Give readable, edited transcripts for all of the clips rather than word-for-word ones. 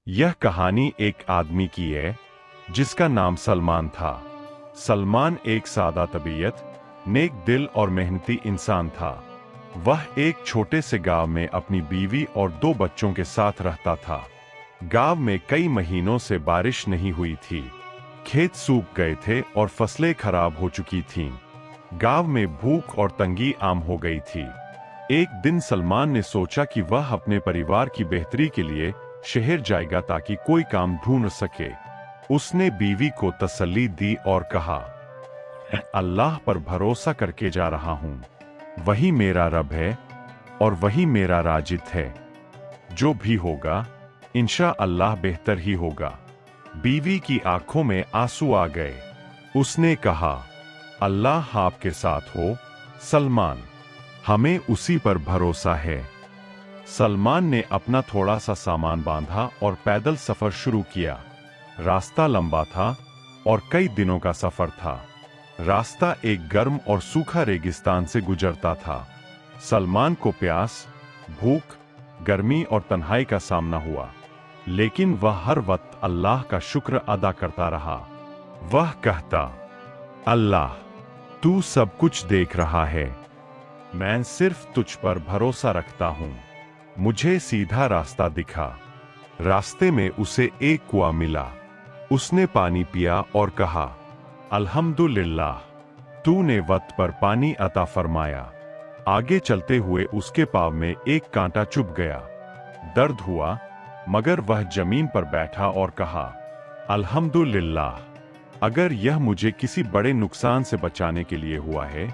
यह कहानी एक आदमी की है जिसका नाम सलमान था। सलमान एक सादा तबीयत, नेक दिल और मेहनती इंसान था। वह एक छोटे से गांव में अपनी बीवी और 2 बच्चों के साथ रहता था। गांव में कई महीनों से बारिश नहीं हुई थी। खेत सूख गए थे और फसलें खराब हो चुकी थीं। गांव में भूख और तंगी आम हो गई थी। एक दिन सलमान ने सोचा कि वह अपने परिवार की बेहतरी के लिए शहर जाएगा ताकि कोई काम ढूंढ सके। उसने बीवी को तसल्ली दी और कहा, अल्लाह पर भरोसा करके जा रहा हूं। वही मेरा रब है और वही मेरा राजिक है। जो भी होगा इंशाअल्लाह बेहतर ही होगा। बीवी की आंखों में आंसू आ गए। उसने कहा, अल्लाह आपके साथ हो सलमान, हमें उसी पर भरोसा है। सलमान ने अपना थोड़ा सा सामान बांधा और पैदल सफर शुरू किया। रास्ता लंबा था और कई दिनों का सफर था। रास्ता एक गर्म और सूखा रेगिस्तान से गुजरता था। सलमान को प्यास, भूख, गर्मी और तन्हाई का सामना हुआ, लेकिन वह हर वक्त अल्लाह का शुक्र अदा करता रहा। वह कहता, अल्लाह, तू सब कुछ देख रहा है, मैं सिर्फ तुझ पर भरोसा रखता हूं। मुझे सीधा रास्ता दिखा। रास्ते में उसे एक कुआं मिला। उसने पानी पिया और कहा, अल्हम्दुलिल्लाह, तूने वक्त पर पानी अता फरमाया। आगे चलते हुए उसके पांव में एक कांटा चुभ गया। दर्द हुआ, मगर वह जमीन पर बैठा और कहा, अल्हम्दुलिल्लाह, अगर यह मुझे किसी बड़े नुकसान से बचाने के लिए हुआ है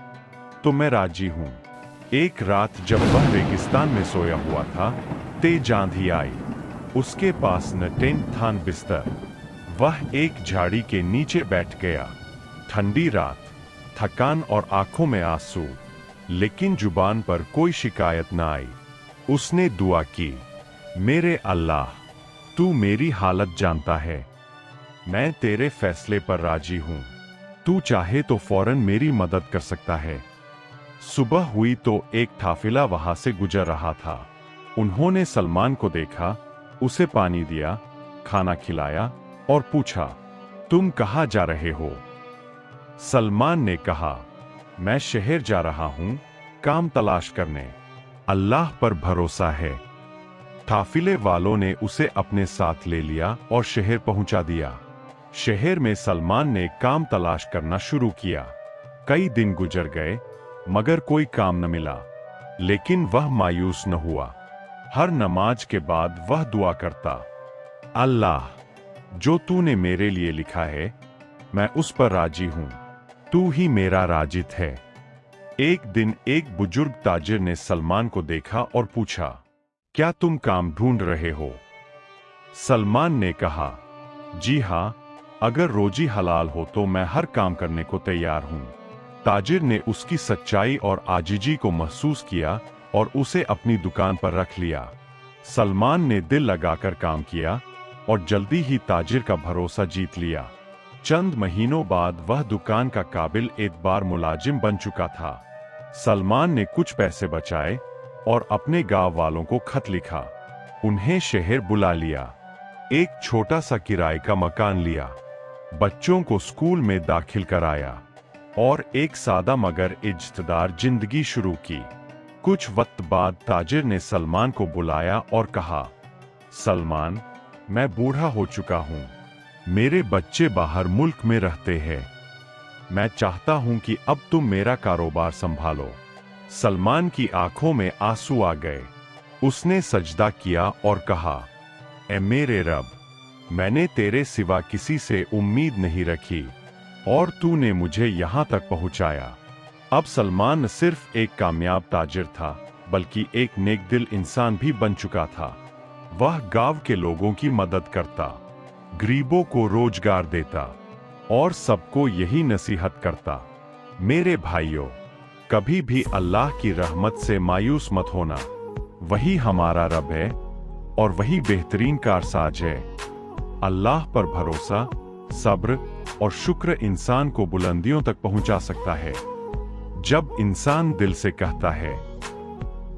तो मैं राजी हूं। एक रात जब वह रेगिस्तान में सोया हुआ था, तेज आंधी आई। उसके पास न टेंट था न बिस्तर। वह एक झाड़ी के नीचे बैठ गया। ठंडी रात, थकान और आंखों में आंसू, लेकिन जुबान पर कोई शिकायत न आई। उसने दुआ की, मेरे अल्लाह, तू मेरी हालत जानता है, मैं तेरे फैसले पर राजी हूं। तू चाहे तो फौरन मेरी मदद कर सकता है। सुबह हुई तो एक काफिला वहां से गुजर रहा था। उन्होंने सलमान को देखा, उसे पानी दिया, खाना खिलाया और पूछा, तुम कहां जा रहे हो? सलमान ने कहा, मैं शहर जा रहा हूं, काम तलाश करने। अल्लाह पर भरोसा है। काफिले वालों ने उसे अपने साथ ले लिया और शहर पहुंचा दिया। शहर में सलमान ने काम तलाश करना शुरू किया। कई दिन गुजर गए, मगर कोई काम न मिला, लेकिन वह मायूस न हुआ। हर नमाज के बाद वह दुआ करता, अल्लाह, जो तूने मेरे लिए लिखा है, मैं उस पर राजी हूं। तू ही मेरा राजिक है। एक दिन एक बुजुर्ग ताजिर ने सलमान को देखा और पूछा, क्या तुम काम ढूंढ रहे हो? सलमान ने कहा, जी हां, अगर रोजी हलाल हो तो मैं हर काम करने को तैयार हूं। ताजिर ने उसकी सच्चाई और आजिजी को महसूस किया और उसे अपनी दुकान पर रख लिया। सलमान ने दिल लगाकर काम किया और जल्दी ही ताजिर का भरोसा जीत लिया। चंद महीनों बाद वह दुकान का काबिल एतबार मुलाजिम बन चुका था। सलमान ने कुछ पैसे बचाए और अपने गांव वालों को खत लिखा। उन्हें शहर बुला लिया। एक छोटा सा किराए का मकान लिया। बच्चों को स्कूल में दाखिल कराया और एक सादा मगर इज्जतदार जिंदगी शुरू की। कुछ वक्त बाद ताजिर ने सलमान को बुलाया और कहा, सलमान, मैं बूढ़ा हो चुका हूं। मेरे बच्चे बाहर मुल्क में रहते हैं। मैं चाहता हूं कि अब तुम मेरा कारोबार संभालो। सलमान की आंखों में आंसू आ गए। उसने सजदा किया और कहा, ऐ मेरे रब, मैंने तेरे सिवा किसी से उम्मीद नहीं रखी और तूने मुझे यहां तक पहुंचाया। अब सलमान न सिर्फ एक कामयाब ताजिर था, बल्कि एक नेक दिल इंसान भी बन चुका था। वह गांव के लोगों की मदद करता, गरीबों को रोजगार देता और सबको यही नसीहत करता, मेरे भाइयों, कभी भी अल्लाह की रहमत से मायूस मत होना। वही हमारा रब है और वही बेहतरीन कारसाज है। अल्लाह पर भरोसा, सब्र और शुक्र इंसान को बुलंदियों तक पहुंचा सकता है। जब इंसान दिल से कहता है,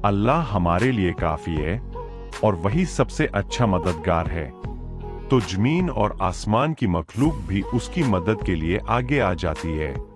अल्लाह हमारे लिए काफी है और वही सबसे अच्छा मददगार है, तो जमीन और आसमान की मखलूक भी उसकी मदद के लिए आगे आ जाती है।